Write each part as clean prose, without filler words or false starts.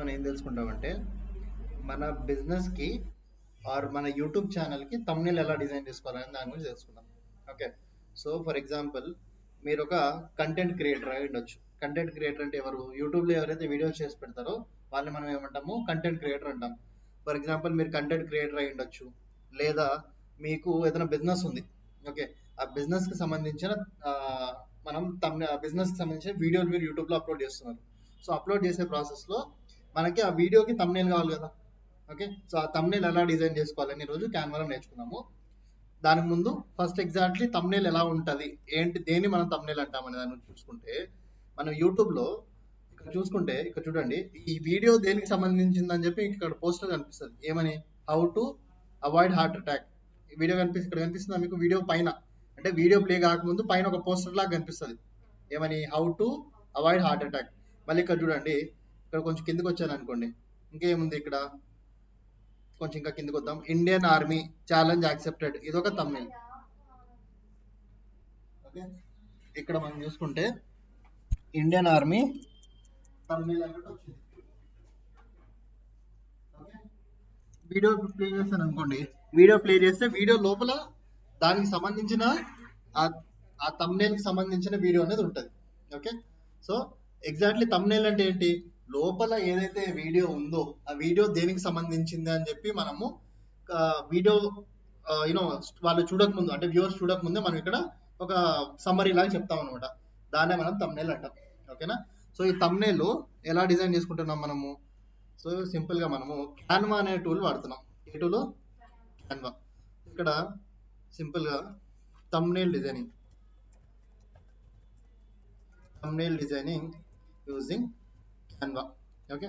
మనం ఏం తెలుసుకుంటామంటే మన బిజినెస్కి ఆర్ మన యూట్యూబ్ ఛానల్కి తమ్నేల్ ఎలా డిజైన్ చేసుకోవాలని దాని గురించి తెలుసుకుందాం. ఓకే, సో ఫర్ ఎగ్జాంపుల్ మీరు ఒక కంటెంట్ క్రియేటర్ అయి ఉండొచ్చు. కంటెంట్ క్రియేటర్ అంటే ఎవరు? యూట్యూబ్లో ఎవరైతే వీడియోస్ చేసి పెడతారో వాళ్ళని మనం ఏమంటాము? కంటెంట్ క్రియేటర్ అంటాం. ఫర్ ఎగ్జాంపుల్ మీరు కంటెంట్ క్రియేటర్ అయి ఉండొచ్చు, లేదా మీకు ఏదైనా బిజినెస్ ఉంది. ఓకే, ఆ బిజినెస్కి సంబంధించిన ఆ, మనం బిజినెస్కి సంబంధించిన వీడియోలు మీరు యూట్యూబ్లో అప్లోడ్ చేస్తున్నారు. సో అప్లోడ్ చేసే ప్రాసెస్లో మనకి ఆ వీడియోకి తమ్నేల్ కావాలి కదా. ఓకే, సో ఆ తమ్నేల్ ఎలా డిజైన్ చేసుకోవాలని ఈరోజు క్యాన్వాలో నేర్చుకున్నాము. దానికి ముందు ఫస్ట్ ఎగ్జాక్ట్లీ తమ్నేల్ ఎలా ఉంటుంది, ఏంటి, దేన్ని మనం తమ్నేల్ అంటామనే దాన్ని చూసుకుంటే, మనం యూట్యూబ్లో ఇక్కడ చూసుకుంటే ఇక్కడ చూడండి, ఈ వీడియో దేనికి సంబంధించిందని చెప్పి ఇక్కడ పోస్టర్ కనిపిస్తుంది. ఏమని? How to avoid heart attack. ఈ వీడియో ఇక్కడ కనిపిస్తుందా మీకు? వీడియో పైన అంటే వీడియో ప్లే కాకముందు పైన ఒక పోస్టర్ లాగా కనిపిస్తుంది. ఏమని? How to avoid heart attack. మళ్ళీ ఇక్కడ చూడండి, ఇక్కడ కొంచెం కిందకి వచ్చాను అనుకోండి, ఇంకేముంది ఇక్కడ, కొంచెం ఇంకా కిందకి వద్దాం. ఇండియన్ ఆర్మీ ఛాలెంజ్ యాక్సెప్టెడ్, ఇదొక తమిళ్. ఓకే, ఇక్కడ మనం చూసుకుంటే ఇండియన్ ఆర్మీ తమిళ్ అన్నట్టు వచ్చింది. ఓకే, వీడియో ప్లే చేస్తాను అనుకోండి, వీడియో ప్లే చేస్తే వీడియో లోపల దానికి సంబంధించిన ఆ తమ్నేల్ కి సంబంధించిన వీడియో అనేది ఉంటుంది. ఓకే, సో ఎగ్జాక్ట్లీ తమ్నేల్ అంటే ఏంటి? లోపల ఏదైతే వీడియో ఉందో ఆ వీడియో దేనికి సంబంధించింది అని చెప్పి మనము వీడియో యూనో వాళ్ళు చూడకముందు, అంటే వ్యూవర్స్ చూడకముందే మనం ఇక్కడ ఒక సమ్మరీ లాగా చెప్తాం అనమాట. దాన్నే మనం తమ్నేల్ అంటాం. ఓకేనా? సో ఈ తమ్నేల్ ఎలా డిజైన్ చేసుకుంటున్నాం మనము? సో సింపుల్ గా మనము క్యాన్వా అనే టూల్ వాడుతున్నాం. ఏ టూల్? క్యాన్వా. ఇక్కడ సింపుల్ గా thumbnail designing using Canva. Okay,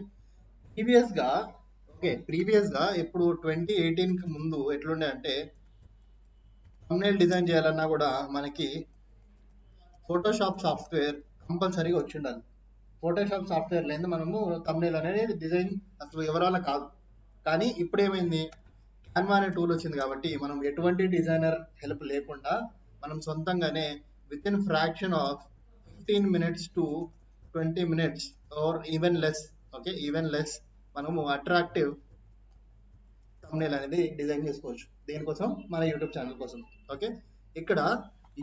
previous గా ఇప్పుడు 2018 కి ముందు ఎట్లుండే అంటే, తమ్నేల్ డిజైన్ చేయాలన్నా కూడా మనకి ఫోటోషాప్ సాఫ్ట్వేర్ కంపల్సరీగా వచ్చి ఉండాలి. ఫోటోషాప్ సాఫ్ట్వేర్ లేదు మనము తమ్నేల్ అనేది డిజైన్ అసలు ఎవరాల కాదు. కానీ ఇప్పుడు ఏమైంది, క్యాన్వా అనే టూల్ వచ్చింది కాబట్టి మనం ఎటువంటి డిజైనర్ హెల్ప్ లేకుండా మనం సొంతంగానే within fraction of 15 minutes to 20 minutes or even less, okay even less, మనము అట్రాక్టివ్ తమ్నేల్ అనేది డిజైన్ చేసుకోవచ్చు. దేనికోసం? మన యూట్యూబ్ ఛానల్ కోసం. ఓకే, ఇక్కడ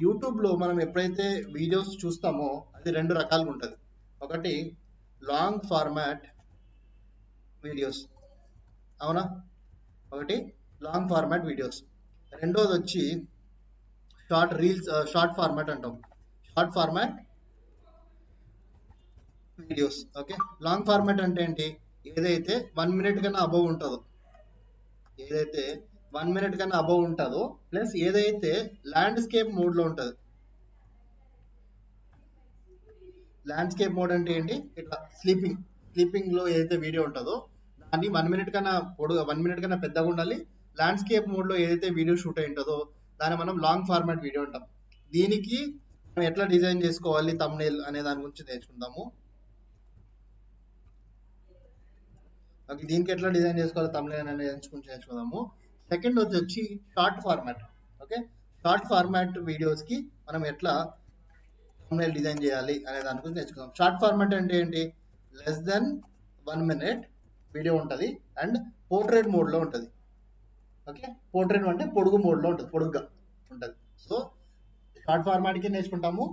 యూట్యూబ్ లో మనం ఎప్పుడైతే వీడియోస్ చూస్తామో అది రెండు రకాలుగా ఉంటుంది. ఒకటి లాంగ్ ఫార్మాట్ వీడియోస్, అవునా? ఒకటి లాంగ్ ఫార్మాట్ వీడియోస్. రెండోది వచ్చి షార్ట్ రీల్స్, షార్ట్ ఫార్మాట్ అంటాం, short format videos. Okay, long format అంటే ఏంటి? ఏదైతే 1 minute కన్నా అబౌవ్ ఉంటుందో, ఏదైతే 1 minute కన్నా అబౌవ్ ఉంటుందో, ప్లస్ ఏదైతే ల్యాండ్స్కేప్ మోడ్ లో ఉంటుంది. ల్యాండ్స్కేప్ మోడ్ అంటే ఏంటి? ఇట్లా స్లీపింగ్ లో ఏదైతే వీడియో ఉంటుందో దాన్ని 1 minute కన్నా 1 minute కన్నా పెద్దగా ఉండాలి. ల్యాండ్స్కేప్ మోడ్ లో ఏదైతే వీడియో షూట్ అయి ఉంటుందో దాన్ని మనం లాంగ్ ఫార్మాట్ వీడియో అంటాం. దీనికి మనం ఎట్లా డిజైన్ చేసుకోవాలి తమ్నేల్ అనే దాని గురించి నేర్చుకుందాము. ఓకే, దీనికి ఎట్లా డిజైన్ చేసుకోవాలి తమ్నేల్ అనేది నేర్చుకుందాము. సెకండ్ వచ్చి short format. Okay, short format videos కి మనం ఎట్లా తమ్నేల్ డిజైన్ చేయాలి అనే దాని గురించి నేర్చుకుందాం. షార్ట్ ఫార్మాట్ అంటే ఏంటి? లెస్ దెన్ 1 minute వీడియో ఉంటుంది అండ్ పోర్ట్రేట్ మోడ్ లో ఉంటుంది. ఓకే, పోర్ట్రేట్ అంటే పొడుగు మోడ్ లో ఉంటుంది, పొడుగ్గా ఉంటుంది. సో షార్ట్ ఫార్మాట్ కి నేర్చుకుంటాము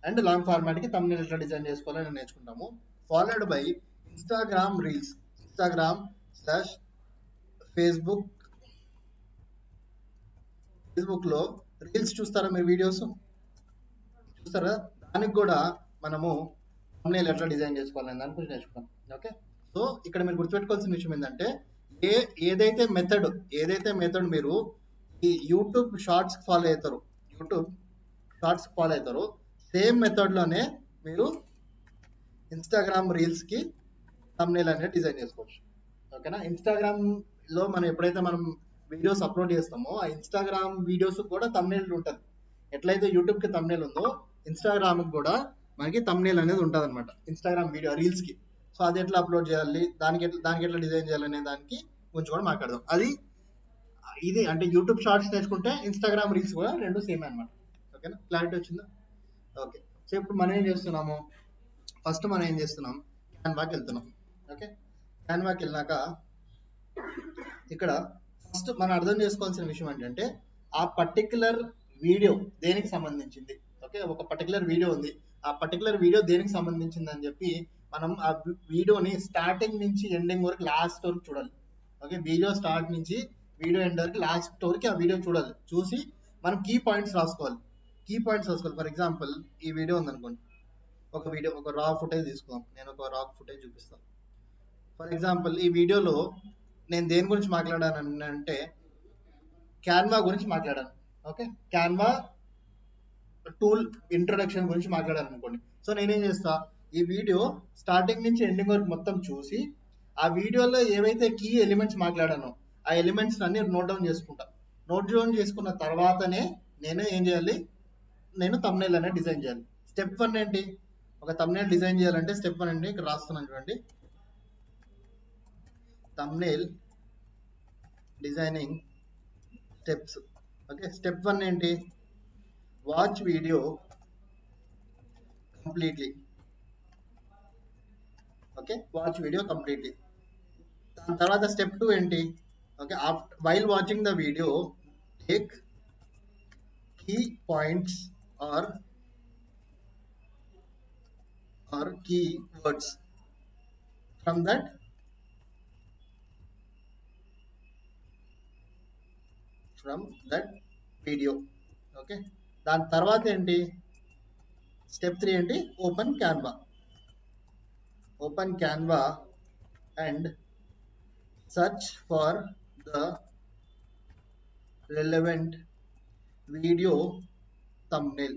అండ్ లాంగ్ ఫార్మాట్ కి తమ్నేల్ ఎట్లా డిజైన్ చేసుకోవాలని నేర్చుకుంటాము. Followed by Instagram reels, Instagram Facebook. Facebook లో రీల్స్ చూస్తారా మీరు? వీడియోస్ చూస్తారా? దానికి కూడా మనము తమ్నేల్ ఎట్లా డిజైన్ చేసుకోవాలని దాని గురించి నేర్చుకుంటాం. ఓకే, సో ఇక్కడ మీరు గుర్తుపెట్టుకోవాల్సిన విషయం ఏంటంటే, ఏదైతే మెథడ్ మీరు ఈ యూట్యూబ్ షార్ట్స్ ఫాలో అవుతారో సేమ్ మెథడ్ లోనే మీరు ఇన్స్టాగ్రామ్ రీల్స్ కి తమ్నేల్ అనేది డిజైన్ చేసుకోవచ్చు. ఓకేనా? ఇన్స్టాగ్రామ్ లో మనం ఎప్పుడైతే మనం వీడియోస్ అప్లోడ్ చేస్తామో ఆ ఇన్స్టాగ్రామ్ వీడియోస్ కూడా తమ్నేల్ ఉంటుంది. ఎట్లయితే యూట్యూబ్ కి తమ్నేల్ ఉందో ఇన్స్టాగ్రామ్ కూడా మనకి తమ్నేల్ అనేది ఉంటుంది అనమాట, ఇన్స్టాగ్రామ్ వీడియో రీల్స్ కి. సో అది ఎట్లా అప్లోడ్ చేయాలి, దానికి ఎట్లా డిజైన్ చేయాలనే దానికి గురించి కూడా మాట్లాడదాం. ఇది అంటే యూట్యూబ్ షార్ట్స్ నేర్చుకుంటే ఇన్స్టాగ్రామ్ రీల్స్ కూడా రెండు సేమ్ అనమాట. ఓకేనా? క్లారిటీ వచ్చిందా? ఓకే, సో ఇప్పుడు మనం ఏం చేస్తున్నాం, క్యాన్వాకి వెళ్తున్నాం. ఓకే, క్యాన్వాకి వెళ్ళినాక ఇక్కడ ఫస్ట్ మనం అర్థం చేసుకోవాల్సిన విషయం ఏంటంటే ఆ పర్టికులర్ వీడియో దేనికి సంబంధించింది. ఓకే, ఒక పర్టికులర్ వీడియో ఉంది, ఆ పర్టికులర్ వీడియో దేనికి సంబంధించింది అని చెప్పి మనం ఆ వీడియోని స్టార్టింగ్ నుంచి ఎండింగ్ వరకు లాస్ట్ వరకు చూడాలి. ఓకే, వీడియో స్టార్ట్ నుంచి వీడియో ఎండ్ వరకు లాస్ట్ వరకు ఆ వీడియో చూడాలి. చూసి మనం కీ పాయింట్స్ రాసుకోవాలి. ఫర్ ఎగ్జాంపుల్ ఈ వీడియో ఉందనుకోండి, ఒక రా ఫుటేజ్ తీసుకుందాం. నేను ఒక రా ఫుటేజ్ చూపిస్తాను. ఫర్ ఎగ్జాంపుల్ ఈ వీడియోలో నేను దేని గురించి మాట్లాడాను అంటే క్యాన్వా గురించి మాట్లాడాను. ఓకే, క్యాన్వా టూల్ ఇంట్రొడక్షన్ గురించి మాట్లాడాను అనుకోండి. సో నేనేం చేస్తా, ఈ వీడియో స్టార్టింగ్ నుంచి ఎండింగ్ వరకు మొత్తం చూసి ఆ వీడియోలో ఏవైతే కీ ఎలిమెంట్స్ మాట్లాడానో ఆ ఎలిమెంట్స్ అన్ని నోట్ డౌన్ చేసుకుంటా. నోట్ డౌన్ చేసుకున్న తర్వాతనే నేను ఏం చేయాలి, నేను thumbnail అనేది డిజైన్ చేయాలి. స్టెప్ 1 ఏంటి, ఒక thumbnail డిజైన్ చేయాలంటే స్టెప్ 1 అండి, ఇక్కడ రాస్తున్నాను చూడండి, thumbnail designing steps. Okay, step 1 ఏంటి, watch video completely. Okay, watch video completely. దాని తర్వాత స్టెప్ 2 ఏంటి, okay, while watching the video take key points or key words from that video. Okay, దాని తర్వాత ఏంటి, స్టెప్ 3 ఏంటి, open Canva and search for the relevant video thumbnail.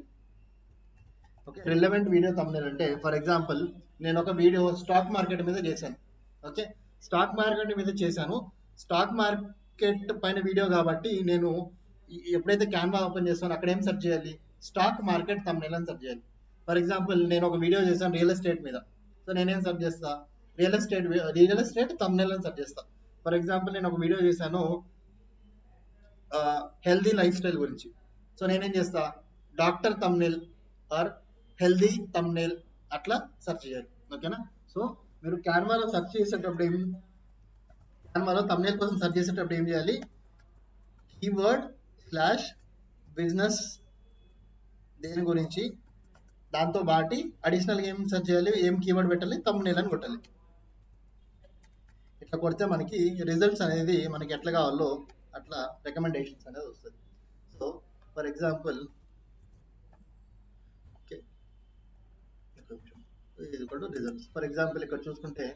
Okay, relevant video thumbnail అంటే for example నేను ఒక video stock market మీద చేశాను. Okay, stock market పైన వీడియో కాబట్టి నేను ఎప్పుడైతే క్యాన్వా ఓపెన్ చేస్తానో అక్కడ ఏం సెర్చ్ చేయాలి, స్టాక్ మార్కెట్ thumbnail అని సెర్చ్ చేయాలి. ఫర్ ఎగ్జాంపుల్ నేను ఒక వీడియో చేశాను రియల్ ఎస్టేట్ మీద, సో నేనేం సెర్చ్ చేస్తా, రియల్ ఎస్టేట్ thumbnail అని సెర్చ్ చేస్తా. ఫర్ ఎగ్జాంపుల్ నేను ఒక వీడియో చేశాను హెల్దీ లైఫ్ స్టైల్ గురించి, సో నేనేం చేస్తా, doctor thumbnail or healthy thumbnail అట్లా సెర్చ్ చేయాలి. ఓకేనా, సో మీరు క్యాన్వాలో thumbnail కోసం సెర్చ్ చేసేటప్పుడు ఏం చేయాలి, కీవర్డ్ / బిజినెస్ దేని గురించి, దాంతో బాటి అడిషనల్గా ఏం సెర్చ్ చేయాలి, ఏం కీవర్డ్ పెట్టాలి, thumbnail అని కొట్టాలి. ఇట్లా కొడితే మనకి రిజల్ట్స్ అనేది మనకి ఎట్లా కావాలో అట్లా రికమెండేషన్స్ అనేది వస్తుంది. So for example results, for example ఇక్కడ చూసుకుంటే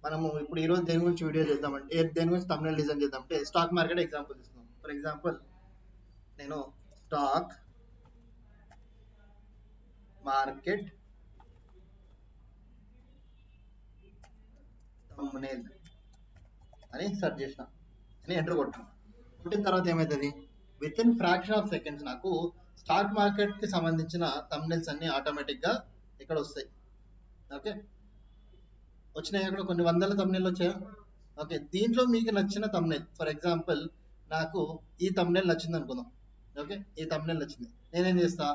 మనము ఇప్పుడు ఈరోజు దేని గురించి వీడియో చేద్దామంటే, దేని గురించి thumbnail డిజైన్ చేద్దామంటే స్టాక్ మార్కెట్ ఎగ్జాంపుల్ తీసుకుందాం. ఫర్ ఎగ్జాంపుల్ నేను స్టాక్ మార్కెట్ thumbnail అని సెర్చ్ చేసిన అని ఎంటర్ కొట్టిన తర్వాత ఏమవుతుంది, with in fraction of seconds నాకు స్టాక్ మార్కెట్ కి సంబంధించిన thumbnails అన్ని ఆటోమేటిక్ గా ఇక్కడ వస్తాయి. ఓకే, వచ్చినాయి, అక్కడ కొన్ని వందల thumbnail వచ్చాయా. ఓకే, దీంట్లో మీకు నచ్చిన thumbnail, ఫర్ ఎగ్జాంపుల్ నాకు ఈ thumbnail నచ్చింది అనుకుందాం. ఓకే, ఈ thumbnail నచ్చింది, నేనేం చేస్తా,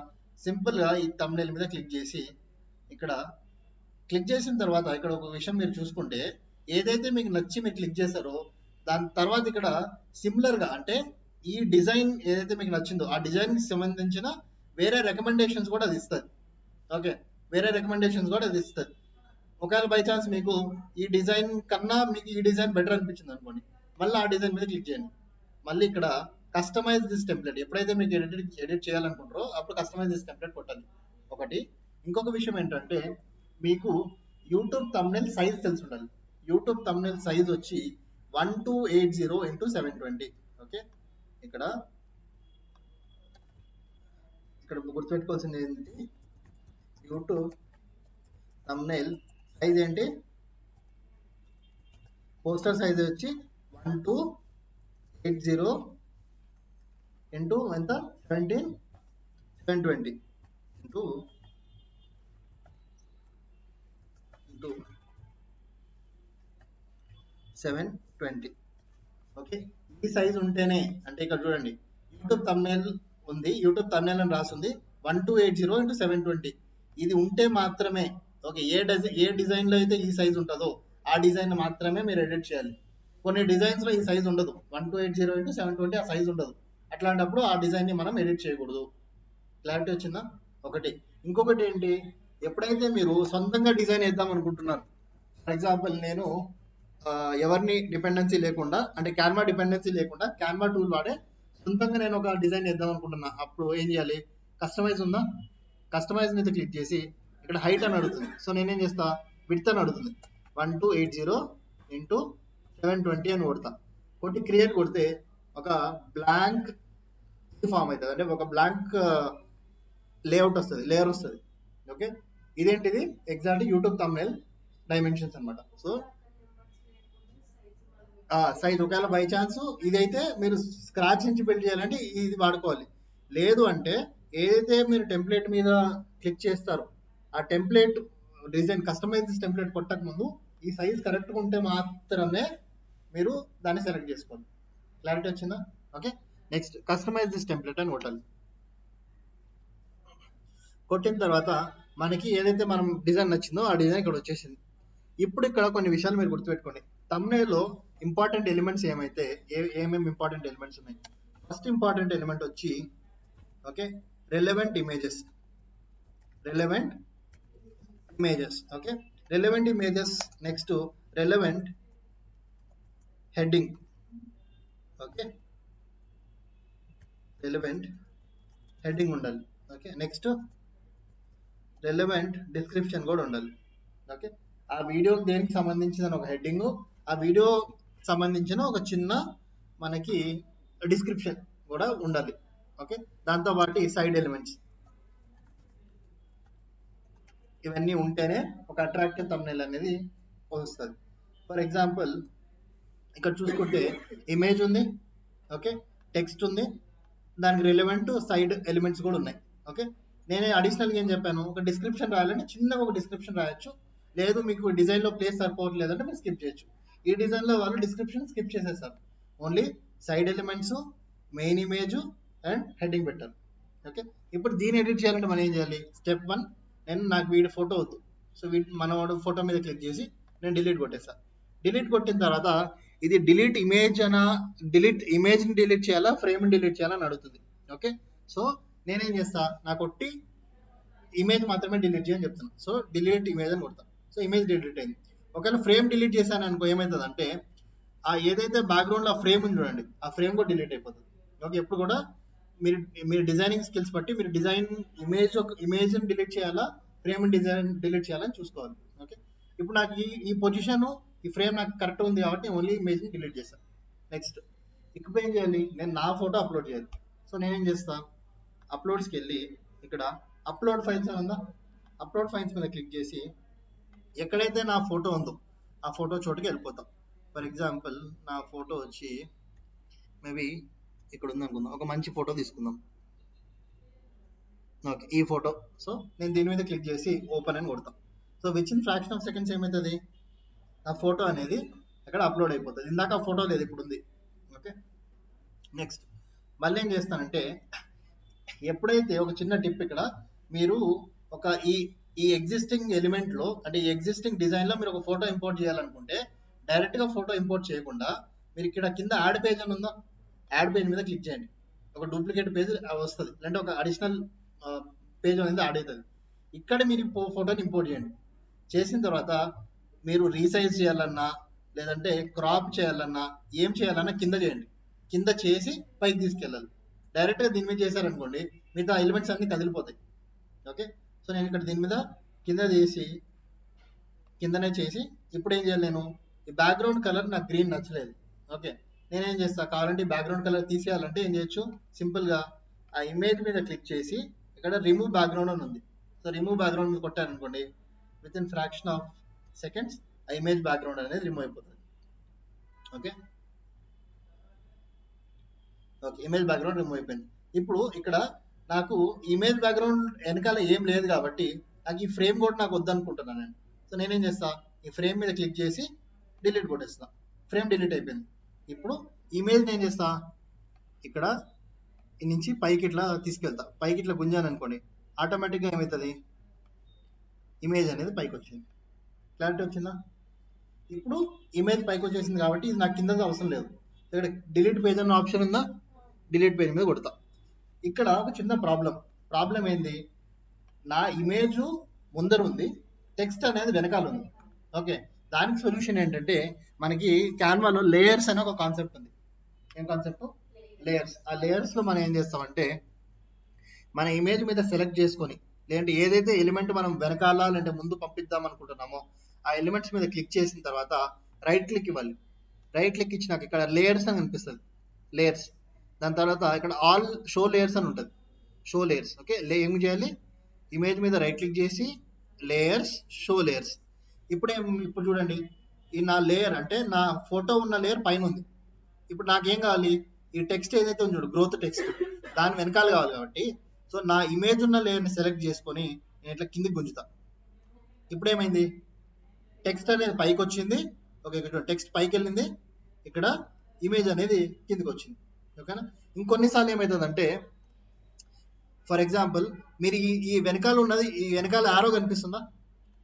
సింపుల్ గా ఈ thumbnail మీద క్లిక్ చేసి, ఇక్కడ క్లిక్ చేసిన తర్వాత ఇక్కడ ఒక విషయం మీరు చూసుకుంటే, ఏదైతే మీకు నచ్చి మీరు క్లిక్ చేశారో దాని తర్వాత ఇక్కడ సిమిలర్ గా అంటే ఈ డిజైన్ ఏదైతే మీకు నచ్చిందో ఆ డిజైన్ కి సంబంధించిన వేరే రికమెండేషన్స్ కూడా అది ఇస్తుంది. ఓకే, వేరే రికమెండేషన్స్ కూడా అది ఇస్తుంది. ఒకవేళ బై ఛాన్స్ మీకు ఈ డిజైన్ కన్నా మీకు ఈ డిజైన్ బెటర్ అనిపించింది అనుకోండి, మళ్ళీ ఆ డిజైన్ మీద క్లిక్ చేయండి. మళ్ళీ ఇక్కడ కస్టమైజ్ దిస్ టెంప్లెట్, ఎప్పుడైతే మీకు ఎడిట్ చేయాలనుకుంటారో అప్పుడు కస్టమైజ్ దిస్ టెంప్లెట్ కొట్టాలి ఒకటి. ఇంకొక విషయం ఏంటంటే మీకు యూట్యూబ్ thumbnail సైజ్ తెలిసి ఉండాలి. యూట్యూబ్ thumbnail సైజ్ వచ్చి 1280x720. ఓకే, ఇక్కడ గుర్తుపెట్టుకోవాల్సింది ఏంటి, యూట్యూబ్ thumbnail సైజ్ ఏంటి, పోస్టర్ సైజ్ వచ్చి 1280 ఇంటూ ఎంత 720 ఇంటూ 720. ఓకే, ఈ సైజ్ ఉంటేనే, అంటే ఇక్కడ చూడండి యూట్యూబ్ thumbnail ఉంది, యూట్యూబ్ thumbnail అని రాస్తుంది 1280x720, ఇది ఉంటే మాత్రమే. ఓకే, ఏ డిజైన్ లో అయితే ఈ సైజ్ ఉంటుందో ఆ డిజైన్ మాత్రమే మీరు ఎడిట్ చేయాలి. కొన్ని డిజైన్స్లో ఈ సైజ్ ఉండదు, 1280x720 ఆ సైజ్ ఉండదు. అట్లాంటప్పుడు ఆ డిజైన్ని మనం ఎడిట్ చేయకూడదు. క్లారిటీ వచ్చిందా? ఒకటి. ఇంకొకటి ఏంటి, ఎప్పుడైతే మీరు సొంతంగా డిజైన్ వేద్దాం అనుకుంటున్నారు, ఫర్ ఎగ్జాంపుల్ నేను ఎవరిని డిపెండెన్సీ లేకుండా, అంటే క్యాన్వా డిపెండెన్సీ లేకుండా క్యాన్వా టూల్ వాడే సొంతంగా నేను ఒక డిజైన్ వేద్దాం అనుకుంటున్నా, అప్పుడు ఏం చేయాలి? కస్టమైజ్ ఉందా, కస్టమైజ్ మీద క్లిక్ చేసి ఇక్కడ హైట్ అని అడుగుతుంది. సో నేనేం చేస్తా, విడ్త్ అని అడుగుతుంది, 1280x720 అని కొడతా. కొట్టి క్రియేట్ కొడితే ఒక బ్లాంక్ ఫామ్ అవుతుంది, అంటే ఒక బ్లాంక్ లేఅవుట్ వస్తుంది, లేయర్ వస్తుంది. ఓకే, ఇదేంటిది ఎగ్జాక్ట్ యూట్యూబ్ థంబ్నెయిల్ డైమెన్షన్స్ అనమాట. సో సైజ్ ఒకవేళ బై ఛాన్స్ ఇదైతే మీరు స్క్రాచ్ నుంచి బిల్డ్ చేయాలంటే ఇది వాడుకోవాలి. లేదు అంటే ఏదైతే మీరు టెంప్లెట్ మీద క్లిక్ చేస్తారో ఆ టెంప్లెట్ డిజైన్ కస్టమైజ్ టెంప్లెట్ కొట్టక ముందు ఈ సైజ్ కరెక్ట్గా ఉంటే మాత్రమే మీరు దాన్ని సెలెక్ట్ చేసుకోవాలి. క్లారిటీ వచ్చిందా? Okay, next customize this template అని కొట్టాలి. కొట్టిన తర్వాత మనకి ఏదైతే మనం డిజైన్ నచ్చిందో ఆ డిజైన్ ఇక్కడ వచ్చేసింది. ఇప్పుడు ఇక్కడ కొన్ని విషయాలు మీరు గుర్తుపెట్టుకోండి. థంబ్నెయిల్లో ఇంపార్టెంట్ ఎలిమెంట్స్ ఏమైతే ఏమేమి ఇంపార్టెంట్ ఎలిమెంట్స్ ఉన్నాయి. ఫస్ట్ ఇంపార్టెంట్ ఎలిమెంట్ వచ్చి okay relevant images. Okay, relevant images. Next relevant heading. Okay, relevant heading ఉండాలి. ఓకే, నెక్స్ట్ రెలెవెంట్ డిస్క్రిప్షన్ కూడా ఉండాలి. ఓకే, ఆ వీడియో దేనికి సంబంధించిన ఒక హెడ్డింగ్, ఆ వీడియో సంబంధించిన ఒక చిన్న మనకి డిస్క్రిప్షన్ కూడా ఉండాలి. ఓకే, దాంతో పాటు సైడ్ ఎలిమెంట్స్, ఇవన్నీ ఉంటేనే ఒక అట్రాక్టివ్ థంబ్నెయిల్ అనేది వస్తుంది. ఫర్ ఎగ్జాంపుల్ ఇక్కడ చూసుకుంటే ఇమేజ్ ఉంది, ఓకే, టెక్స్ట్ ఉంది, దానికి రిలవెంట్ సైడ్ ఎలిమెంట్స్ కూడా ఉన్నాయి. ఓకే, నేనే అడిషనల్గా ఏం చెప్పాను, ఒక డిస్క్రిప్షన్ రాయాలంటే చిన్నగా ఒక డిస్క్రిప్షన్ రాయొచ్చు. లేదు మీకు డిజైన్లో ప్లేస్ సరిపోవట్లేదంటే మీరు స్కిప్ చేయొచ్చు. ఈ డిజైన్లో వాళ్ళు డిస్క్రిప్షన్ స్కిప్ చేసేస్తారు, only side elements, main image and heading పెట్టారు. ఓకే, ఇప్పుడు దీన్ని ఎడిట్ చేయాలంటే మనం ఏం చేయాలి? స్టెప్ 1, నాకు వీడి ఫోటో వద్దు. సో మనవాడు ఫోటో మీద క్లిక్ చేసి నేను డిలీట్ కొట్టేస్తాను. డిలీట్ కొట్టిన తర్వాత ఇది డిలీట్ ఇమేజ్ ఇమేజ్ని డిలీట్ చేయాలా, ఫ్రేమ్ని డిలీట్ చేయాలా అని అడుగుతుంది. ఓకే, సో నేనేం చేస్తా, నాకు కొట్టి ఇమేజ్ మాత్రమే డిలీట్ చేయని చెప్తాను. సో డిలీట్ ఇమేజ్ అని కొడతాను. సో ఇమేజ్ డిలీట్ అయింది. ఒకవేళ ఫ్రేమ్ డిలీట్ చేశాను అనుకో, ఏమవుతుంది అంటే ఆ ఏదైతే బ్యాక్గ్రౌండ్లో ఆ ఫ్రేమ్ ఉంది చూడండి, ఆ ఫ్రేమ్ కూడా డిలీట్ అయిపోతుంది. ఓకే, ఎప్పుడు కూడా మీరు డిజైనింగ్ స్కిల్స్ బట్టి మీరు డిజైన్ ఇమేజ్ డిలీట్ చేయాలా, ఫ్రేమ్ డిజైన్ డిలీట్ చేయాలని చూసుకోవాలి. ఓకే, ఇప్పుడు నాకు ఈ పొజిషన్ ఈ ఫ్రేమ్ నాకు కరెక్ట్ ఉంది కాబట్టి ఓన్లీ ఇమేజ్ని డిలీట్ చేస్తాను. నెక్స్ట్ ఇప్పుడు ఏం చేయాలి, నేను నా ఫోటో అప్లోడ్ చేయాలి. సో నేనేం చేస్తాను, అప్లోడ్స్కి వెళ్ళి ఇక్కడ అప్లోడ్ ఫైల్స్ అని ఉందా, అప్లోడ్ ఫైల్స్ మీద క్లిక్ చేసి ఎక్కడైతే నా ఫోటో ఉందో ఆ ఫోటో చోటుకి వెళ్ళిపోతాం. ఫర్ ఎగ్జాంపుల్ నా ఫోటో వచ్చి మేబీ ఇక్కడ ఉంది అనుకుందాం, ఒక మంచి ఫోటో తీసుకుందాం. ఓకే, ఈ ఫోటో. సో నేను దీని మీద క్లిక్ చేసి ఓపెన్ అని కొడతాం. So which in fraction of seconds ఏమవుతుంది, ఆ ఫోటో అనేది అక్కడ అప్లోడ్ అయిపోతుంది. ఇందాక ఆ ఫోటో లేదు, ఇప్పుడు ఉంది. ఓకే, నెక్స్ట్ మళ్ళీ ఏం చేస్తానంటే, ఎప్పుడైతే ఒక చిన్న టిప్ ఇక్కడ, మీరు ఒక ఈ ఎగ్జిస్టింగ్ ఎలిమెంట్లో, అంటే ఈ ఎగ్జిస్టింగ్ డిజైన్లో మీరు ఒక ఫోటో ఇంపోర్ట్ చేయాలనుకుంటే డైరెక్ట్గా ఫోటో ఇంపోర్ట్ చేయకుండా మీరు ఇక్కడ కింద యాడ్ పేజ్ అని ఉందా, యాడ్ పేజ్ మీద క్లిక్ చేయండి. ఒక డూప్లికేట్ పేజ్ వస్తుంది, అంటే ఒక అడిషనల్ పేజ్ అనేది యాడ్ అవుతుంది. ఇక్కడ మీరు ఫోటోని ఇంపోర్ట్ చేయండి. చేసిన తర్వాత మీరు రీసైజ్ చేయాలన్నా లేదంటే క్రాప్ చేయాలన్నా ఏం చేయాలన్నా కింద చేయండి. కింద చేసి పైకి తీసుకెళ్ళాలి. డైరెక్ట్గా దీని మీద చేశారనుకోండి మిగతా ఎలిమెంట్స్ అన్ని కదిలిపోతాయి. ఓకే, సో నేను ఇక్కడ దీని మీద కిందనే చేసి ఇప్పుడు ఏం చేయాలి, నేను ఈ బ్యాక్గ్రౌండ్ కలర్ నాకు గ్రీన్ నచ్చలేదు. ఓకే, నేనేం చేస్తా, కావాలంటే బ్యాక్గ్రౌండ్ కలర్ తీసేయాలంటే ఏం చేయొచ్చు, సింపుల్గా ఆ ఇమేజ్ మీద క్లిక్ చేసి ఇక్కడ రిమూవ్ బ్యాక్గ్రౌండ్ అని ఉంది. సో రిమూవ్ బ్యాక్గ్రౌండ్ మీద కొట్టారనుకోండి, within fraction of seconds ఆ ఇమేజ్ బ్యాక్గ్రౌండ్ అనేది రిమూవ్ అయిపోతుంది. ఓకే, ఇమేజ్ బ్యాక్గ్రౌండ్ రిమూవ్ అయిపోయింది. ఇప్పుడు ఇక్కడ నాకు ఇమేజ్ బ్యాక్గ్రౌండ్ వెనకాల ఏం లేదు కాబట్టి నాకు ఈ ఫ్రేమ్ కూడా నాకు వద్దనుకుంటున్నాను నేను. సో నేనేం చేస్తా, ఈ ఫ్రేమ్ మీద క్లిక్ చేసి డిలీట్ కొట్టేస్తా. ఫ్రేమ్ డిలీట్ అయిపోయింది. ఇప్పుడు ఇమేజ్ ఏం చేస్తా, ఇక్కడ నుంచి పైకి ఇట్లా తీసుకెళ్తా. పైకి ఇట్లా గుంజాను అనుకోండి, ఆటోమేటిక్గా ఏమవుతుంది, ఇమేజ్ అనేది పైకి వచ్చింది. క్లారిటీ వచ్చిందా? ఇప్పుడు ఇమేజ్ పైకి వచ్చేసింది కాబట్టి ఇది నాకు కింద అవసరం లేదు. ఇక్కడ డిలీట్ పేజ్ అన్న ఆప్షన్ ఉందా, డిలీట్ పేజ్ మీద కొడతా. ఇక్కడ ఒక చిన్న ప్రాబ్లం ఏంది, నా ఇమేజ్ ముందర ఉంది, టెక్స్ట్ అనేది వెనకాల ఉంది. ఓకే, దానికి సొల్యూషన్ ఏంటంటే మనకి క్యాన్వాలో లేయర్స్ అనే ఒక కాన్సెప్ట్ ఉంది. ఏం కాన్సెప్ట్? లేయర్స్. ఆ లేయర్స్ లో మనం ఏం చేస్తామంటే మన ఇమేజ్ మీద సెలెక్ట్ చేసుకొని, లేదంటే ఏదైతే ఎలిమెంట్ మనం వెనకాల లేదంటే ముందు పంపిద్దాం అనుకుంటున్నామో ఆ ఎలిమెంట్స్ మీద క్లిక్ చేసిన తర్వాత రైట్ క్లిక్ ఇవ్వాలి. రైట్ క్లిక్ ఇచ్చినాక ఇక్కడ లేయర్స్ అని కనిపిస్తుంది, లేయర్స్. దాని తర్వాత ఇక్కడ ఆల్ షో లేయర్స్ అని ఉంటుంది, షో లేయర్స్. ఓకే, ఏం చేయాలి, ఇమేజ్ మీద రైట్ క్లిక్ చేసి లేయర్స్, షో లేయర్స్. ఇప్పుడు చూడండి, ఈ నా లేయర్ అంటే నా ఫోటో ఉన్న లేయర్ పైన ఉంది. ఇప్పుడు నాకేం కావాలి, ఈ టెక్స్ట్ ఏదైతే ఉంది చూడు, గ్రోత్ టెక్స్ట్, దాని వెనకాల కావాలి కాబట్టి సో నా ఇమేజ్ ఉన్న లేయర్ని సెలెక్ట్ చేసుకొని నేను ఇట్లా కిందికి గుంజుతా. ఇప్పుడు ఏమైంది, టెక్స్ట్ అనేది పైకి వచ్చింది. ఓకే, ఇక్కడ టెక్స్ట్ పైకి వెళ్ళింది, ఇక్కడ ఇమేజ్ అనేది కిందికి వచ్చింది. ఓకేనా. ఇంకొన్నిసార్లు ఏమవుతుందంటే ఫర్ ఎగ్జాంపుల్ మీరు ఈ వెనకాల ఉన్నది, ఈ వెనకాల ఆరో కనిపిస్తుందా,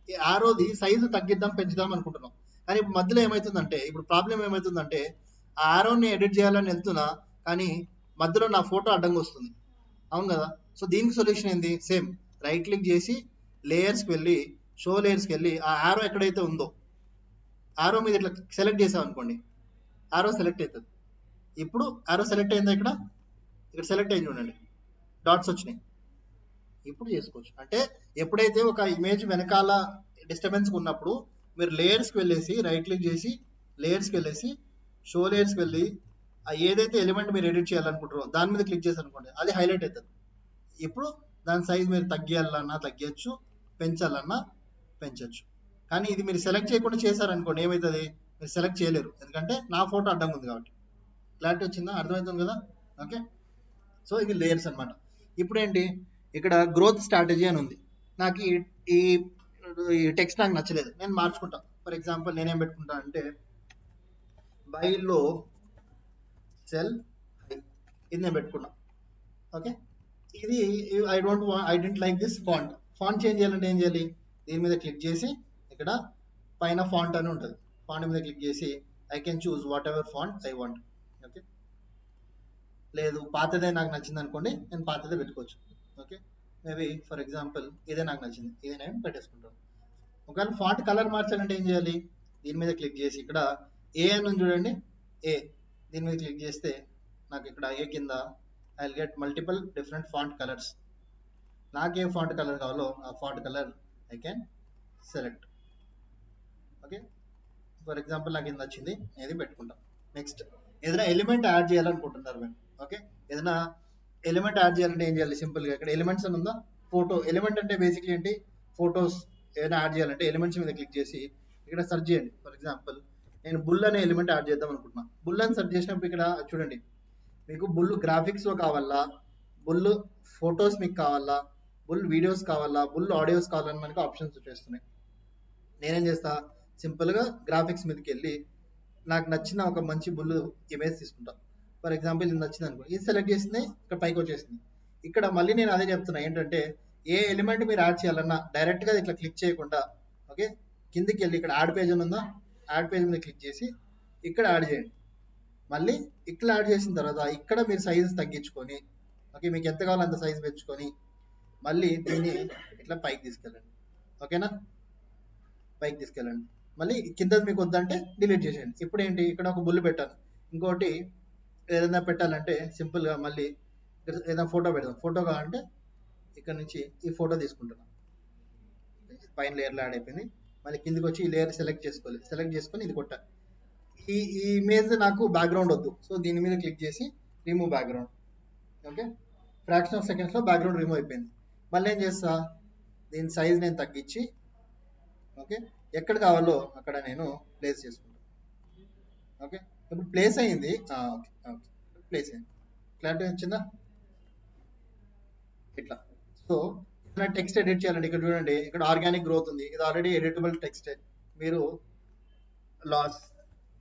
ఈ ఆరోది సైజు తగ్గిద్దాం పెంచుదాం అనుకుంటున్నాం. కానీ ఇప్పుడు మధ్యలో ఏమవుతుందంటే, ఇప్పుడు ప్రాబ్లం ఏమవుతుందంటే ఆ ఆరోని ఎడిట్ చేయాలని వెళ్తున్నా కానీ మధ్యలో నా ఫోటో అడ్డంగా వస్తుంది. అవును కదా. సో దీనికి సొల్యూషన్ ఏంది, సేమ్ రైట్ క్లిక్ చేసి లేయర్స్కి వెళ్ళి షో లేయర్స్కి వెళ్ళి ఆ ఆరో ఎక్కడైతే ఉందో ఆరో మీద ఇట్లా సెలెక్ట్ చేసాం అనుకోండి, ఆరో సెలెక్ట్ అవుతుంది. ఇప్పుడు ఆరో సెలెక్ట్ అయిందా, ఇక్కడ సెలెక్ట్ అయింది చూడండి, డాట్స్ వచ్చినాయి. ఇప్పుడు చేసుకోవచ్చు. అంటే ఎప్పుడైతే ఒక ఇమేజ్ వెనకాల డిస్టర్బెన్స్ ఉన్నప్పుడు మీరు లేయర్స్కి వెళ్ళేసి రైట్ క్లిక్ చేసి లేయర్స్కి వెళ్ళేసి షో లేయర్స్కి వెళ్ళి ఏదైతే ఎలిమెంట్ మీరు ఎడిట్ చేయాలనుకుంటారో దాని మీద క్లిక్ చేసి అనుకోండి, అది హైలైట్ అవుతుంది. ఇప్పుడు దాని సైజ్ మీరు తగ్గియాలన్నా తగ్గచ్చు, పెంచాలన్నా పెంచవచ్చు. కానీ ఇది మీరు సెలెక్ట్ చేయకుండా చేశారనుకోండి ఏమవుతుంది, మీరు సెలెక్ట్ చేయలేరు, ఎందుకంటే నా ఫోటో అడ్డం ఉంది కాబట్టి. క్లారిటీ వచ్చిందా, అర్థమవుతుంది కదా. ఓకే, సో ఇది లేయర్స్ అనమాట. ఇప్పుడు ఏంటి, ఇక్కడ గ్రోత్ స్ట్రాటజీ అని ఉంది. నాకు ఈ టెక్స్ట్ నాకు నచ్చలేదు, నేను మార్చుకుంటా. ఫర్ ఎగ్జాంపుల్ నేనేం పెట్టుకుంటా అంటే బై లో సెల్ హై, ఇది నేను పెట్టుకున్నా. ఓకే, ఇది I don't like this font. Font change చేయాలంటే ఏం చేయాలి, దీని మీద క్లిక్ చేసి ఇక్కడ పైన ఫాంట్ అని ఉంటుంది, ఫాంట్ మీద క్లిక్ చేసి I can choose what ever font I want. Okay, లేదు పాతదే నాకు నచ్చింది అనుకోండి, నేను పాతదే పెట్టుకోవచ్చు. ఓకే, మేబీ ఫర్ ఎగ్జాంపుల్ ఇదే నాకు నచ్చింది, ఇదే నేను పెట్టేసుకుంటాను. ఒకవేళ ఫాంట్ కలర్ మార్చాలంటే ఏం చేయాలి, దీని మీద క్లిక్ చేసి ఇక్కడ ఏ అని చూడండి, ఏ, దీని మీద క్లిక్ చేస్తే నాకు ఇక్కడ ఏ కింద I will get multiple different font colours. నాకే ఫాంట్ కలర్ కావాలో ఆ font colour I can select. Okay, for example నాకు ఇది నచ్చింది, ఇది పెట్టుకుంటాం. నెక్స్ట్ ఏదైనా ఎలిమెంట్ యాడ్ చేయాలనుకుంటున్నారు మేము. ఓకే, ఏదైనా ఎలిమెంట్ యాడ్ చేయాలంటే ఏం చేయాలి, సింపుల్గా ఇక్కడ ఎలిమెంట్స్ అని ఉందా, ఫోటో ఎలిమెంట్ అంటే బేసిక్లీ ఏంటి, ఫొటోస్ ఏదైనా యాడ్ చేయాలంటే ఎలిమెంట్స్ మీద క్లిక్ చేసి ఇక్కడ సెర్చ్ చేయండి. ఫర్ ఎగ్జాంపుల్ నేను బుల్ అనే ఎలిమెంట్ యాడ్ చేద్దాం అనుకుంటున్నా. బుల్ అని సెర్చ్ చేసినప్పుడు ఇక్కడ చూడండి, మీకు బుల్ గ్రాఫిక్స్లో కావాలా, బుల్ ఫొటోస్ మీకు కావాలా, బుల్ వీడియోస్ కావాలా, బుల్ ఆడియోస్ కావాలని మనకి ఆప్షన్స్ వచ్చేస్తున్నాయి. నేనేం చేస్తా, సింపుల్గా గ్రాఫిక్స్ మీదకి వెళ్ళి నాకు నచ్చిన ఒక మంచి బుల్ ఇమేజ్ తీసుకుంటా. ఫర్ ఎగ్జాంపుల్ ఇది నచ్చింది అనుకో, ఇది సెలెక్ట్ చేసింది, ఇక్కడ పైకి వచ్చేసింది. ఇక్కడ మళ్ళీ నేను అదే చెప్తున్నా ఏంటంటే ఏ ఎలిమెంట్ మీరు యాడ్ చేయాలన్నా డైరెక్ట్గా ఇట్లా క్లిక్ చేయకుండా ఓకే కిందికి వెళ్ళి ఇక్కడ యాడ్ పేజ్ అని ఉందా, యాడ్ పేజ్ మీద క్లిక్ చేసి ఇక్కడ యాడ్ చేయండి. మళ్ళీ ఇక్కడ యాడ్ చేసిన తర్వాత ఇక్కడ మీరు సైజ్ తగ్గించుకొని ఓకే మీకు ఎంత కావాలో అంత సైజ్ పెంచుకొని మళ్ళీ దీన్ని ఇట్లా పైకి తీసుకెళ్ళండి. ఓకేనా, పైకి తీసుకెళ్ళండి. మళ్ళీ కింద మీకు వద్దంటే డిలీట్ చేసేయండి. ఇప్పుడు ఏంటి, ఇక్కడ ఒక బుల్ పెట్టాను, ఇంకోటి ఏదైనా పెట్టాలంటే సింపుల్గా మళ్ళీ ఏదైనా ఫోటో పెడదాం. ఫోటో కావాలంటే ఇక్కడ నుంచి ఈ ఫోటో తీసుకుంటున్నాం, పైన లేయర్లో యాడ్ అయిపోయింది. మళ్ళీ కిందికి వచ్చి ఈ లేయర్ సెలెక్ట్ చేసుకోవాలి, సెలెక్ట్ చేసుకొని ఇది కొట్టాలి. ఈ ఇమేజ్ నాకు బ్యాక్గ్రౌండ్ వద్దు, సో దీని మీద క్లిక్ చేసి remove background. Okay, fraction of సెకండ్స్లో బ్యాక్గ్రౌండ్ రిమూవ్ అయిపోయింది. మళ్ళీ ఏం చేస్తా, దీని సైజ్ నేను తగ్గించి ఓకే ఎక్కడ కావాలో అక్కడ నేను ప్లేస్ చేసుకుంటాను. ఓకే, ఇప్పుడు ప్లేస్ అయింది. ఓకే ఓకే, ప్లేస్ అయింది. క్లారిటీ వచ్చిందా ఇట్లా. సో టెక్స్ట్ ఎడిట్ చేయాలండి, ఇక్కడ చూడండి ఇక్కడ ఆర్గానిక్ గ్రోత్ ఉంది, ఇది ఆల్రెడీ ఎడిటబుల్ టెక్స్ట్. మీరు లాస్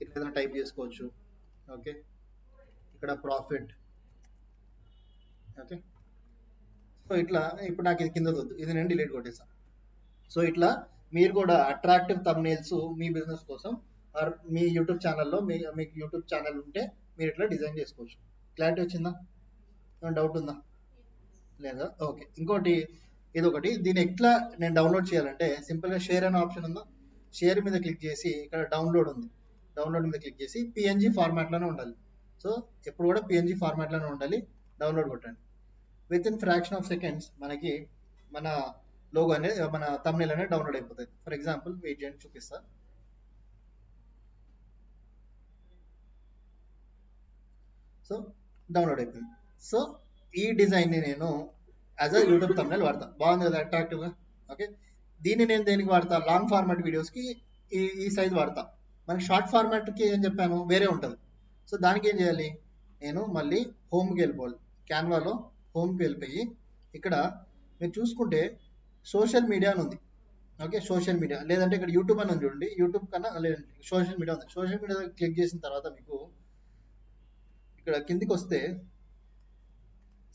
ఇట్లా ఏదైనా టైప్ చేసుకోవచ్చు. ఓకే, ఇక్కడ ప్రాఫిట్. ఓకే, సో ఇట్లా ఇప్పుడు నాకు ఇది కింద వద్దు, ఇది నేను డిలీట్ కొట్టేసాను. సో ఇట్లా మీరు కూడా అట్రాక్టివ్ థంబ్నెయిల్స్ మీ బిజినెస్ కోసం ఆర్ మీ యూట్యూబ్ ఛానల్లో మీకు యూట్యూబ్ ఛానల్ ఉంటే మీరు ఇట్లా డిజైన్ చేసుకోవచ్చు. క్లారిటీ వచ్చిందా? ఏమైనా డౌట్ ఉందా? లేదా? ఓకే. ఇంకోటి ఇదొకటి. దీన్ని ఎట్లా నేను డౌన్లోడ్ చేయాలంటే సింపుల్గా షేర్ అనే ఆప్షన్ ఉందా, షేర్ మీద క్లిక్ చేసి ఇక్కడ డౌన్లోడ్ ఉంది, డౌన్లోడ్ మీద క్లిక్ చేసి పిఎన్జీ ఫార్మాట్లోనే ఉండాలి. సో ఎప్పుడు కూడా పిఎన్జీ ఫార్మాట్లోనే ఉండాలి. డౌన్లోడ్ కొట్టండి. With in fraction of seconds మనకి మన లోగో అనేది, మన thumbnail అనేది డౌన్లోడ్ అయిపోతుంది. ఫర్ ఎగ్జాంపుల్ వెయిట్ చేయండి, చూపిస్తా. సో డౌన్లోడ్ అయిపోయింది. సో ఈ డిజైన్ని నేను యాజ్ అ యూట్యూబ్ thumbnail వాడతా. బాగుంది కదా అట్రాక్టివ్గా? ఓకే. దీన్ని నేను దేనికి వాడతా? లాంగ్ ఫార్మాట్ వీడియోస్కి ఈ సైజ్ వాడతా. మనకి షార్ట్ ఫార్మాట్కి ఏం చెప్పాను వేరే ఉంటుంది. సో దానికి ఏం చేయాలి, నేను మళ్ళీ హోమ్కి వెళ్ళిపోవాలి. క్యాన్వాలో హోమ్కి వెళ్ళిపోయి ఇక్కడ మీరు చూసుకుంటే సోషల్ మీడియా అని ఉంది. ఓకే, సోషల్ మీడియా లేదంటే ఇక్కడ యూట్యూబ్ అని ఉంది చూడండి. యూట్యూబ్ కన్నా లేదంటే సోషల్ మీడియా ఉంది. సోషల్ మీడియా క్లిక్ చేసిన తర్వాత మీకు ఇక్కడ కిందికి వస్తే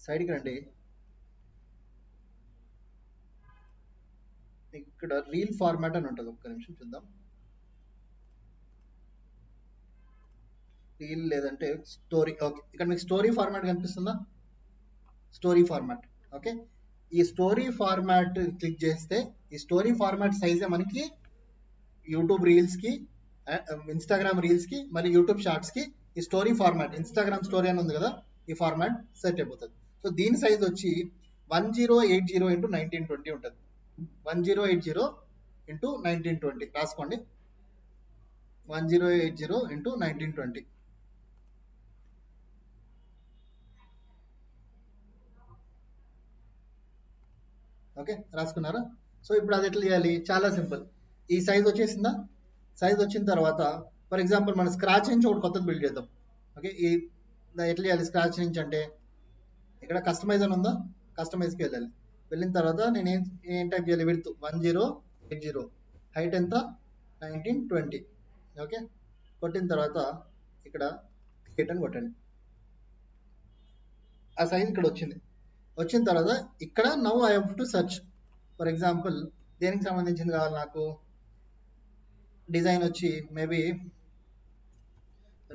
సైడ్కి రండి. ఇక్కడ రీల్ ఫార్మాట్ అని ఉంటుంది. ఒక్క నిమిషం చూద్దాం. రీల్ లేదంటే స్టోరీ. ఓకే, ఇక్కడ మీకు స్టోరీ ఫార్మాట్ కనిపిస్తుందా? Story format. ఓకే, ఈ స్టోరీ ఫార్మాట్ క్లిక్ చేస్తే ఈ స్టోరీ ఫార్మాట్ సైజే మనకి యూట్యూబ్ రీల్స్కి, ఇన్స్టాగ్రామ్ రీల్స్కి, మళ్ళీ యూట్యూబ్ షార్ట్స్కి ఈ స్టోరీ ఫార్మాట్, ఇన్స్టాగ్రామ్ స్టోరీ అని ఉంది కదా, ఈ ఫార్మాట్ సెట్ అయిపోతుంది. సో దీని సైజ్ వచ్చి 1080 ఇంటూ 1920 ఉంటుంది. 1080 ఇంటూ 1920 రాసుకోండి. 1080 ఇంటూ 1920. ఓకే, రాసుకున్నారా? సో ఇప్పుడు అది ఎట్లా చేయాలి? చాలా సింపుల్. ఈ సైజ్ వచ్చేసిందా? సైజ్ వచ్చిన తర్వాత ఫర్ ఎగ్జాంపుల్ మన స్క్రాచ్ నుంచి ఒకటి కొత్తది బిల్డ్ చేద్దాం. ఓకే, ఎట్లా చేయాలి స్క్రాచ్ నుంచి అంటే ఇక్కడ కస్టమైజ్ అని ఉందా, కస్టమైజ్కి వెళ్ళాలి. వెళ్ళిన తర్వాత నేను ఏం టైప్ చేయాలి? విడ్త్ 1080, హైట్ ఎంత 1920. ఓకే, కొట్టిన తర్వాత ఇక్కడ క్రియేట్ అని కొట్టండి. ఆ సైజ్ ఇక్కడ వచ్చింది. వచ్చిన తర్వాత ఇక్కడ now I have to search. For example దేనికి సంబంధించింది కావాలి నాకు? డిజైన్ వచ్చి మేబీ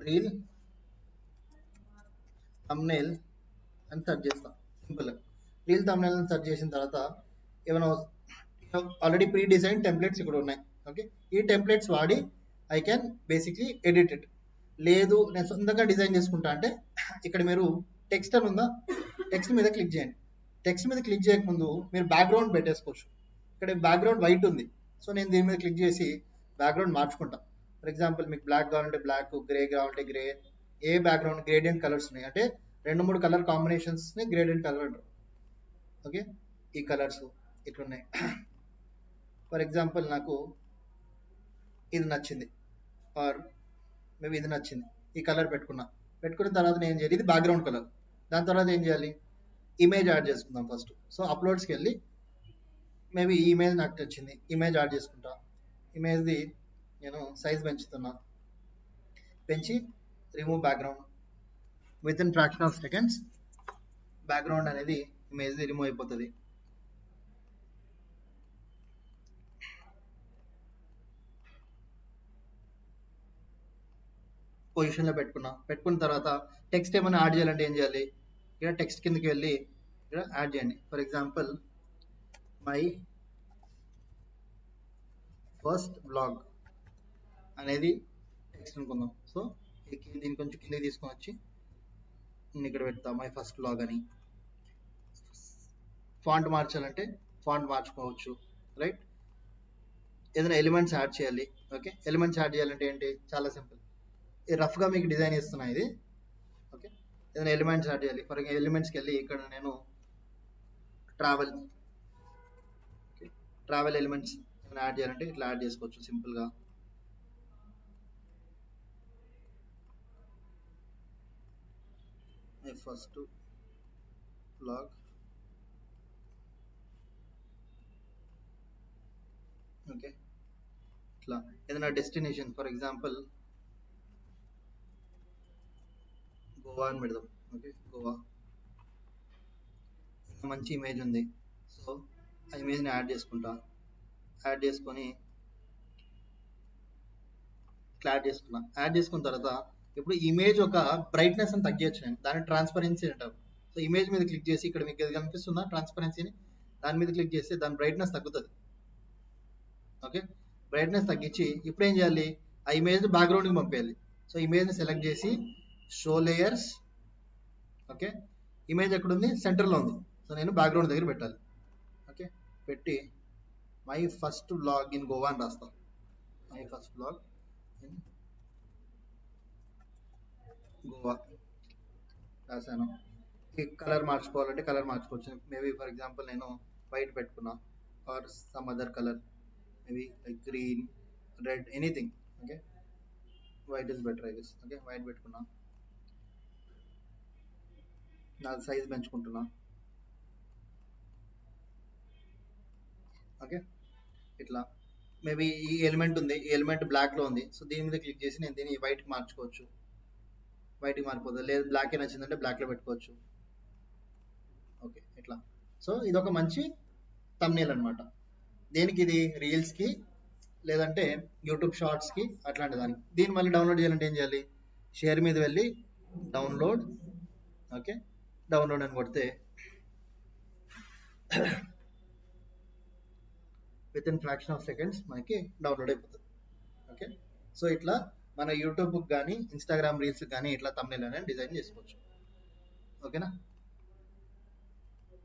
రీల్ thumbnail అని సెర్చ్ చేస్తాం. సింపుల్ రీల్ thumbnail అని సెర్చ్ చేసిన తర్వాత ఏమైనా ఆల్రెడీ ప్రీ డిజైన్ టెంప్లెట్స్ ఇక్కడ ఉన్నాయి. ఓకే, ఈ టెంప్లెట్స్ వాడి I can basically edit it. లేదు నేను సొంతంగా డిజైన్ చేసుకుంటా అంటే ఇక్కడ మీరు టెక్స్ట్ అని ఉందా, టెక్స్ట్ మీద క్లిక్ చేయండి. టెక్స్ట్ మీద క్లిక్ చేయకముందు మీరు బ్యాక్గ్రౌండ్ పెట్టేసుకోవచ్చు. ఇక్కడ బ్యాక్గ్రౌండ్ వైట్ ఉంది. సో నేను దీని మీద క్లిక్ చేసి బ్యాక్గ్రౌండ్ మార్చుకుంటా. ఫర్ ఎగ్జాంపుల్ మీకు బ్లాక్ కావాలంటే బ్లాక్, గ్రే కావాలంటే గ్రే, ఏ బ్యాక్గ్రౌండ్ గ్రేడియంట్ కలర్స్ ఉన్నాయి అంటే 2-3 కలర్ కాంబినేషన్స్ని గ్రేడియంట్ కలర్ అంటారు. ఓకే, ఈ కలర్స్ ఇట్లున్నాయి. ఫర్ ఎగ్జాంపుల్ నాకు ఇది నచ్చింది, ఆర్ మేబీ ఇది నచ్చింది, ఈ కలర్ పెట్టుకున్న తర్వాత నేను ఏం చేయాలి? ఇది బ్యాక్గ్రౌండ్ కలర్. దాని తర్వాత ఏం చేయాలి? ఇమేజ్ యాడ్ చేసుకుందాం ఫస్ట్. సో అప్లోడ్స్కి వెళ్ళి మేబీ ఈ ఇమేజ్ నాకు నచ్చింది, ఇమేజ్ యాడ్ చేసుకుంటా. ఇమేజ్ది నేను సైజ్ పెంచుతున్నా, పెంచి remove background. With in fraction of seconds background అనేది ఇమేజ్ది రిమూవ్ అయిపోతుంది. పొజిషన్లో పెట్టుకున్న తర్వాత టెక్స్ట్ ఏమైనా యాడ్ చేయాలంటే ఏం చేయాలి? ఇక్కడ టెక్స్ట్ కిందకి వెళ్ళి ఇక్కడ యాడ్ చేయండి. For example my first blog అనేది టెక్స్ట్ అనుకుందాం. సో దీన్ని కొంచెం కిందకి తీసుకొని వచ్చి నేను ఇక్కడ పెడతా మై ఫస్ట్ బ్లాగ్ అని. ఫాంట్ మార్చాలంటే ఫాంట్ మార్చుకోవచ్చు, రైట్? ఏదైనా ఎలిమెంట్స్ యాడ్ చేయాలి. ఓకే, ఎలిమెంట్స్ యాడ్ చేయాలంటే ఏంటి? చాలా సింపుల్. రఫ్గా మీకు డిజైన్ ఇస్తున్నా ఇది. ఓకే, ఏదైనా ఎలిమెంట్స్ యాడ్ చేయాలి. ఫర్ ఎలిమెంట్స్కి వెళ్ళి ఇక్కడ నేను ట్రావెల్ ఎలిమెంట్స్ యాడ్ చేయాలంటే ఇట్లా యాడ్ చేసుకోవచ్చు సింపుల్గా. First blog. ఓకే, ఇట్లా ఏదైనా డెస్టినేషన్ ఫర్ ఎగ్జాంపుల్ గోవా అని పెడదాం. ఓకే, గోవా మంచి ఇమేజ్ ఉంది. సో ఆ ఇమేజ్ని యాడ్ చేసుకుంటా. యాడ్ చేసుకొని ఇట్లా యాడ్ చేసుకున్న తర్వాత ఇప్పుడు ఇమేజ్ ఒక బ్రైట్నెస్ అని తగ్గించు నేను, దాన్ని ట్రాన్స్పరెన్సీ అంటారు. సో ఇమేజ్ మీద క్లిక్ చేసి ఇక్కడ మీకు ఇది కనిపిస్తుందా ట్రాన్స్పరెన్సీని, దాని మీద క్లిక్ చేస్తే దాని బ్రైట్నెస్ తగ్గుతుంది. ఓకే, బ్రైట్నెస్ తగ్గించి ఇప్పుడు ఏం చేయాలి, ఆ ఇమేజ్ బ్యాక్గ్రౌండ్కి పంపేయాలి. సో ఇమేజ్ని సెలెక్ట్ చేసి షో లేయర్స్, ఓకే, ఇమేజ్ ఎక్కడ ఉంది, సెంటర్లో ఉంది. సో నేను బ్యాక్గ్రౌండ్ దగ్గర పెట్టాలి. ఓకే, పెట్టి my first vlog in Goa అని రాస్తాను. My first vlog in Goa రాశాను. కలర్ మార్చుకోవాలంటే కలర్ మార్చుకోవచ్చు. మేబీ ఫర్ ఎగ్జాంపుల్ నేను వైట్ పెట్టుకున్నా, or some other colour, maybe like green, red, anything. Okay, white is better I guess. Okay, white పెట్టుకున్నా, నా size పెంచుకుంటున్నా. ఓకే, ఇట్లా మేబీ ఈ ఎలిమెంట్ ఉంది, ఈ ఎలిమెంట్ బ్లాక్లో ఉంది. సో దీని మీద క్లిక్ చేసి నేను దీన్ని వైట్కి మార్చుకోవచ్చు. వైట్కి మారిపోతుంది, లేదు బ్లాక్ నచ్చిందంటే బ్లాక్లో పెట్టుకోవచ్చు. ఓకే, ఇట్లా. సో ఇది ఒక మంచి థంబ్నెయిల్ అనమాట. దేనికి ఇది, రీల్స్కి లేదంటే యూట్యూబ్ షార్ట్స్కి అట్లాంటి దానికి. దీన్ని మళ్ళీ డౌన్లోడ్ చేయాలంటే ఏం చేయాలి, షేర్ మీద వెళ్ళి డౌన్లోడ్, ఓకే, డౌన్లోడ్ అని కొడితే with in fraction of seconds మనకి డౌన్లోడ్ అయిపోతుంది. ఓకే, సో ఇట్లా మన యూట్యూబ్కి కానీ ఇన్స్టాగ్రామ్ రీల్స్కి కానీ ఇట్లా థంబ్నెయిల్ అనేది డిజైన్ చేసుకోవచ్చు. ఓకేనా.